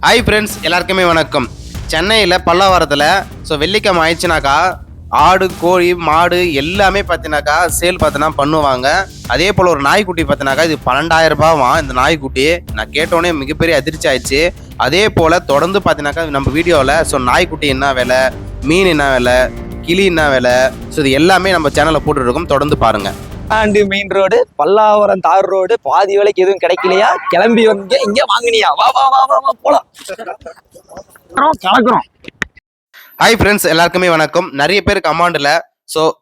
Hi friends, எல்லாருக்குமே வணக்கம். சென்னையில் பல்லாவரத்தில் வெள்ளிக்கிழமை ஆயிடுச்சுனாக்கா ஆடு, கோழி, மாடு எல்லாமே பார்த்தினாக்கா சேல் பார்த்தினா பண்ணுவாங்க. அதே போல் ஒரு நாய்க்குட்டி பார்த்தினாக்கா இது 12,000 ரூபாவாம். இந்த நாய்க்குட்டி நான் கேட்டோடனே மிகப்பெரிய அதிர்ச்சி ஆயிடுச்சு. அதே போல் தொடர்ந்து பார்த்தினாக்கா நம்ம வீடியோவில் நாய்க்குட்டி என்ன விலை, மீன் என்ன விலை, கிளி என்ன விலை, இது எல்லாமே நம்ம சேனலில் போட்டுருக்கோம். தொடர்ந்து பாருங்கள். ஆண்டு மெயின் ரோடு, பல்லாவரம் தார் ரோடு, பாதி வேலைக்கு எதுவும் கிடைக்கலையா, கிளம்பி வந்து இங்க வாங்கினியா, வா வா வா வா போலாம் கலக்குறோம். ஹாய் ஃப்ரெண்ட்ஸ், எல்லாருக்குமே வணக்கம். நிறைய பேர் கமாண்டில்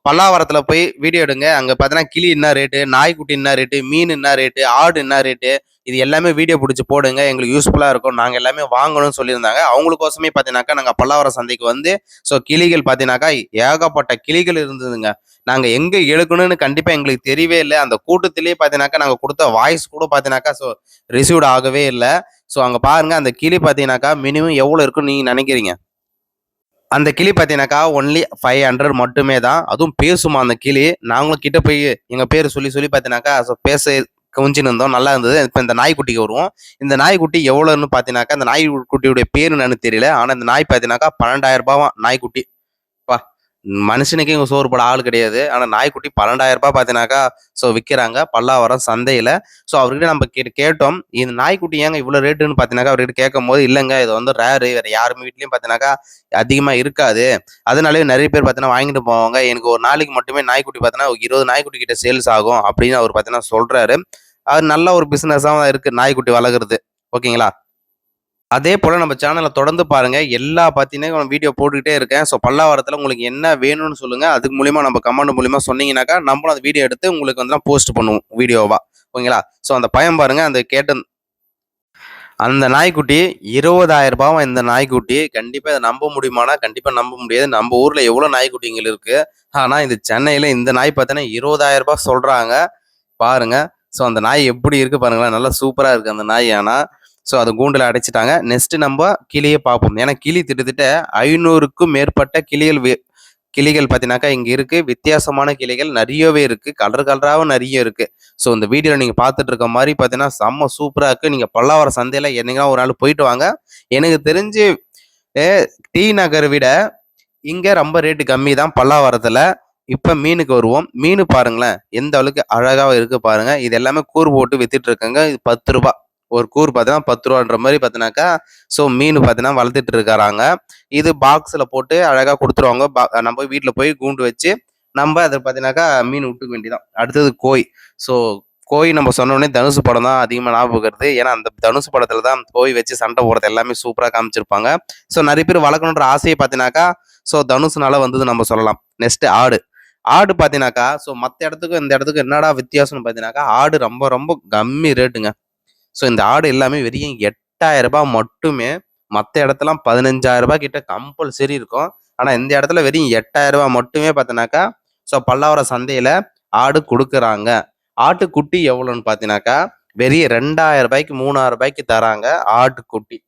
பல்லாவரத்தில் போய் வீடியோ எடுங்க, அங்கே பார்த்தீங்கன்னா கிளி என்ன ரேட்டு, நாய்க்குட்டி என்ன ரேட்டு, மீன் என்ன ரேட்டு, ஆடு என்ன ரேட்டு, இது எல்லாமே வீடியோ பிடிச்சி போடுங்க, எங்களுக்கு யூஸ்ஃபுல்லாக இருக்கும். நாங்கள் எல்லாமே வாங்கணும்னு சொல்லியிருந்தாங்க. அவங்களுக்கோசமே பார்த்தீங்கன்னாக்கா நாங்கள் பல்லாவரம் சந்தைக்கு வந்து கிளிகள் பார்த்தீங்கன்னாக்கா ஏகப்பட்ட கிளிகள் இருந்ததுங்க. நாங்கள் எங்கே எடுக்கணும்னு கண்டிப்பாக எங்களுக்கு தெரியவே இல்லை. அந்த கூட்டத்திலேயே பார்த்தீங்கன்னாக்கா நாங்கள் கொடுத்த வாய்ஸ் கூட பார்த்தீங்கன்னாக்கா ரிசீவ்ட் ஆகவே இல்லை. அங்கே பாருங்கள், அந்த கிளி பார்த்தீங்கன்னாக்கா மினிமம் எவ்வளோ இருக்குன்னு நீங்கள் நினைக்கிறீங்க? அந்த கிளி பார்த்தீங்கன்னாக்கா ஒன்லி 500 மட்டுமே தான். அதுவும் பேசுமா அந்த கிளி. நாங்களும் கிட்ட போய் எங்கள் பேர் சொல்லி பார்த்தீங்கன்னாக்கா பேச கொஞ்சின்னு இருந்தோம், நல்லா இருந்தது. இப்போ இந்த நாய்க்குட்டிக்கு வருவோம். இந்த நாய்க்குட்டி எவ்வளோன்னு பார்த்தீங்கன்னாக்கா அந்த நாய்க்குட்டியுடைய பேர் என்னன்னு தெரியல. ஆனால் இந்த நாய் பார்த்தீங்கன்னாக்கா 12,000 ரூபாவா நாய்க்குட்டி. மனுஷனுக்கு இங்கே சோறு போட ஆள் கிடையாது. ஆனால் நாய்க்குட்டி 12,000 ரூபாய் பார்த்தீங்கன்னாக்கா விற்கிறாங்க பல்லாவரம் சந்தையில். அவர்கிட்ட நம்ம கேட்டோம், இந்த நாய்க்குட்டி ஏங்க இவ்வளோ ரேட்டுன்னு பார்த்தீங்கன்னாக்கா அவர்கிட்ட கேட்கும் போது, இல்லைங்க இது வந்து ரேரு, வேறு யாருமே வீட்லையும் பார்த்தீங்கன்னாக்கா அதிகமாக இருக்காது, அதனாலே நிறைய பேர் பார்த்தீங்கன்னா வாங்கிட்டு போவாங்க. எனக்கு ஒரு நாளைக்கு மட்டுமே நாய்க்குட்டி பார்த்தீங்கன்னா 20 நாய்க்குட்டி கிட்ட சேல்ஸ் ஆகும் அப்படின்னு அவர் பார்த்தீங்கன்னா சொல்கிறாரு. அது நல்ல ஒரு பிஸ்னஸாக தான் இருக்குது நாய்க்குட்டி வளர்க்குறது. ஓகேங்களா? அதே போல் நம்ம சேனலை தொடர்ந்து பாருங்கள். எல்லா பார்த்தீங்கன்னா வீடியோ போட்டுக்கிட்டே இருக்கேன். பல்லாவரத்தில் உங்களுக்கு என்ன வேணும்னு சொல்லுங்கள். அதுக்கு மூலிமா நம்ம கமெண்ட் மூலிமா சொன்னீங்கன்னாக்கா நம்மளும் அந்த வீடியோ எடுத்து உங்களுக்கு வந்து போஸ்ட் பண்ணுவோம் வீடியோவா. ஓகேங்களா? அந்த பயம் பாருங்கள், அந்த கேட்ட அந்த நாய்க்குட்டி 20,000 ரூபாவும். இந்த நாய்க்குட்டி கண்டிப்பாக இதை நம்ப முடியுமானா கண்டிப்பாக நம்ப முடியாது. நம்ம ஊரில் எவ்வளோ நாய்க்குட்டிங்கள் இருக்குது, ஆனால் இந்த சென்னையில் இந்த நாய் பார்த்தீங்கன்னா 20,000 ரூபாய் சொல்கிறாங்க. பாருங்கள், அந்த நாய் எப்படி இருக்குது பாருங்களேன், நல்லா சூப்பராக இருக்குது அந்த நாய். ஆனால் அது கூண்டில் அடைச்சிட்டாங்க. நெக்ஸ்ட் நம்ம கிளியை பார்ப்போம். ஏன்னா கிளி திட்டத்தட்ட 500க்கும் மேற்பட்ட கிளிகள் பார்த்தீங்கன்னாக்கா இங்கே இருக்குது. வித்தியாசமான கிளிகள் நிறையவே இருக்குது, கலராகவும் நிறைய இருக்குது. இந்த வீடியோவில் நீங்கள் பார்த்துட்டு இருக்க மாதிரி பார்த்தீங்கன்னா செம்ம சூப்பராக இருக்குது. நீங்கள் பல்லாவரம் சந்தையில் என்னைக்கா ஒரு நாள் போயிட்டு வாங்க. எனக்கு தெரிஞ்சு டி நகரை விட இங்கே ரொம்ப ரேட்டு கம்மி தான் பல்லாவரத்தில். இப்போ மீனுக்கு வருவோம். மீன் பாருங்களேன் எந்த அளவுக்கு அழகாக இருக்குது பாருங்கள். இது எல்லாமே கூறு போட்டு வித்துட்டு இருக்காங்க. இது 10 ரூபா ஒரு கூறு பார்த்தீங்கன்னா 10 ரூபான்ற மாதிரி பார்த்தீங்கன்னாக்கா மீன் பார்த்தீங்கன்னா வளர்த்துட்டு இருக்கிறாங்க. இது பாக்ஸில் போட்டு அழகாக கொடுத்துருவாங்க. நம்ம வீட்டில் போய் கூண்டு வச்சு நம்ம அதை பார்த்தீங்கன்னாக்கா மீன் விட்டுக்க வேண்டியதான். அடுத்தது கோய். கோய் நம்ம சொன்னோடனே தனுசு படம் தான் அதிகமாக ஞாபகம் வருது. ஏன்னா அந்த தனுசு படத்தில் தான் கோய் வச்சு சண்டை போடுறது எல்லாமே சூப்பராக காமிச்சிருப்பாங்க. நிறைய பேர் வளர்க்கணுன்ற ஆசையை பார்த்தீங்கன்னாக்கா தனுசுனால வந்தது நம்ம சொல்லலாம். நெக்ஸ்ட் ஆடு. ஆடு பார்த்தீங்கன்னாக்கா மற்ற இடத்துக்கும் இந்த இடத்துக்கும் என்னடா வித்தியாசம்னு பார்த்தீங்கன்னாக்கா ஆடு ரொம்ப ரொம்ப கம்மி ரேட்டுங்க. இந்த ஆடு எல்லாமே வெறும் 8,000 ரூபாய் மட்டுமே. மற்ற இடத்துலாம் 15,000 ரூபாய் கிட்ட கம்பல்சரி இருக்கும். ஆனால் இந்த இடத்துல வெறும் 8,000 ரூபாய் மட்டுமே பார்த்தீங்கன்னாக்கா பல்லாவரம் சந்தையில் ஆடு கொடுக்குறாங்க. ஆட்டுக்குட்டி எவ்வளோன்னு பார்த்தீங்கன்னாக்கா வெறும் 2,000 ரூபாய்க்கு 3,000 ரூபாய்க்கு தராங்க ஆட்டுக்குட்டி.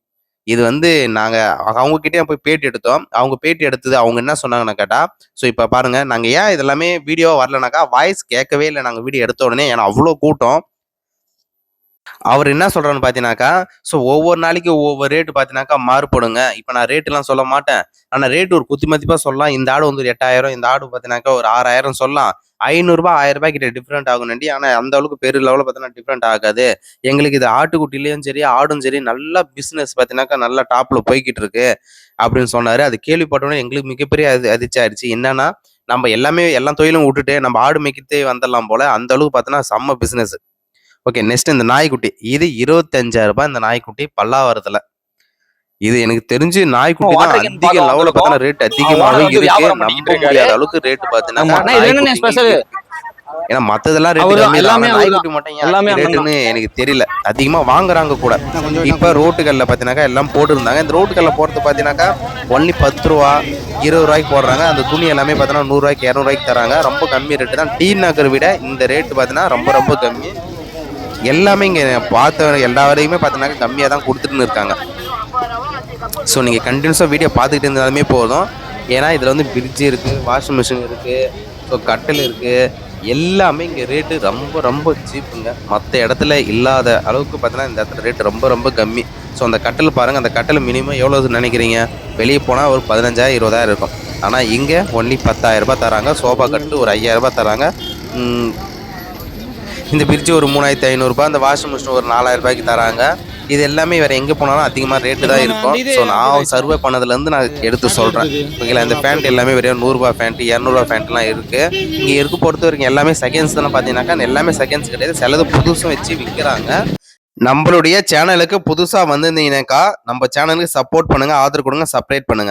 இது வந்து நாங்கள் அவங்கக்கிட்டே போய் பேட்டி எடுத்தோம். அவங்க பேட்டி எடுத்தது அவங்க என்ன சொன்னாங்கன்னு கேட்டால், இப்போ பாருங்கள், நாங்கள் ஏன் இதெல்லாமே வீடியோ வரலனாக்கா வாய்ஸ் கேட்கவே இல்லை நாங்கள் வீடியோ எடுத்த உடனே. ஏன்னா அவ்வளோ கூட்டம். அவர் என்ன சொல்றான்னு பார்த்தீங்கன்னாக்கா ஒவ்வொரு நாளைக்கு ஒவ்வொரு ரேட்டு பார்த்தீங்கன்னாக்கா மாறுபடுங்க. இப்போ நான் ரேட்டுலாம் சொல்ல மாட்டேன், ஆனால் ரேட்டு ஒரு குத்திமதிப்பாக சொல்லலாம். இந்த ஆடு வந்து ஒரு 8,000, இந்த ஆடு பார்த்தீங்கன்னாக்கா ஒரு 6,000 சொல்லலாம். 500 ரூபாய் 1000 ரூபாய் கிட்ட டிஃப்ரெண்ட் ஆகும் நண்டி. ஆனால் அந்த அளவுக்கு பெரிய லெவலில் பார்த்தீங்கன்னா டிஃப்ரெண்ட் ஆகாது. எங்களுக்கு இது ஆட்டுக்குட்டிலையும் சரி ஆடும் சரி நல்ல பிஸ்னஸ் பார்த்தீங்கன்னாக்கா நல்ல டாப்பில் போய்கிட்டு இருக்கு அப்படின்னு சொன்னார். அது கேள்விப்பட்டோன்னே எங்களுக்கு மிகப்பெரிய அதிர்ச்சி ஆயிடுச்சு. என்னன்னா நம்ம எல்லா தொழிலும் விட்டுட்டு நம்ம ஆடு மேய்க்கிட்டே வந்துடலாம் போல, அந்த அளவுக்கு பார்த்தீங்கன்னா செம்ம பிஸ்னஸ். ஓகே, நெக்ஸ்ட் இந்த நாய்க்குட்டி. இது 25,000 ரூபாய் இந்த நாய்க்குட்டி பல்லாவரத்துல. இது எனக்கு தெரிஞ்சு நாய்க்குட்டி தான் அதிக லெவலில் பார்த்தீங்கன்னா ரேட் அதிகமாகவே இருக்கு. நம்ப முடியாத அளவுக்கு ரேட் பார்த்தீங்கன்னா. ஏன்னா மற்றதெல்லாம் ரேட்டு கம்மி தான், நாய்க்குட்டி மட்டும் எல்லாமே ரேட்டுன்னு எனக்கு தெரியல. அதிகமாக வாங்குறாங்க கூட. இப்போ ரோட்டுகளில் பார்த்தீங்கன்னாக்கா எல்லாம் போட்டுருந்தாங்க. இந்த ரோட்டுகளில் போகிறது பார்த்தீங்கன்னாக்கா ஒன்லி 10 ரூபா 20 ரூபாய்க்கு போடுறாங்க. அந்த துணி எல்லாமே பார்த்தீங்கன்னா 100 ரூபாய்க்கு 200 ரூபாய்க்கு தராங்க. ரொம்ப கம்மி ரேட்டு தான். டி நகரை விட இந்த ரேட்டு பார்த்தீங்கன்னா ரொம்ப ரொம்ப கம்மி. எல்லாமே இங்கே பார்த்த எல்லா வரையுமே பார்த்தீங்கன்னாக்கா கம்மியாக தான் கொடுத்துட்டுன்னு இருக்காங்க. நீங்கள் கண்டினியூஸாக வீடியோ பார்த்துக்கிட்டு இருந்தாலுமே போதும். ஏன்னா இதில் வந்து ஃப்ரிட்ஜ் இருக்குது, வாஷிங் மிஷின் இருக்குது, கட்டில் இருக்குது, எல்லாமே இங்கே ரேட்டு ரொம்ப ரொம்ப சீப்புங்க. மற்ற இடத்துல இல்லாத அளவுக்கு பார்த்தீங்கன்னா இந்த இடத்துல ரேட்டு ரொம்ப ரொம்ப கம்மி. ஸோ அந்த கட்டில் பாருங்கள், அந்த கட்டில் மினிமம் எவ்வளோ நினைக்கிறீங்க? வெளியே போனால் ஒரு 15,000 20,000 இருக்கும். ஆனால் இங்கே ஒன்லி 10,000 ரூபாய் தராங்க. சோஃபா கட்டு ஒரு 5,000 ரூபாய் தராங்க. இந்த ஃப்ரிட்ஜ் ஒரு 3,500 ரூபாய், அந்த வாஷிங் மிஷின் ஒரு 4,000 ரூபாய்க்கு தராங்க. இது எல்லாமே வேறு எங்கே போனாலும் அதிகமாக ரேட்டு தான் இருக்கும். ஸோ நான் சர்வே பண்ணதுலேருந்து நான் எடுத்து சொல்கிறேன். ஓகேங்களா? இந்த ஃபேண்ட் எல்லாமே வெறும் 100 ரூபா ஃபேண்ட், 200 ரூபா ஃபேண்ட்லாம் இருக்குது. இங்கே இருக்க பொறுத்த வரைக்கும் எல்லாமே செகண்ட்ஸ் தானே. பார்த்தீங்கன்னாக்கா எல்லாமே செகண்ட்ஸ் கிடையாது, சிலது புதுசும் வச்சு விற்கிறாங்க. நம்மளுடைய சேனலுக்கு புதுசாக வந்திருந்தீங்கன்னாக்கா நம்ம சேனலுக்கு சப்போர்ட் பண்ணுங்கள், ஆதரவு கொடுங்க, சப்ஸ்கிரைப் பண்ணுங்கள்.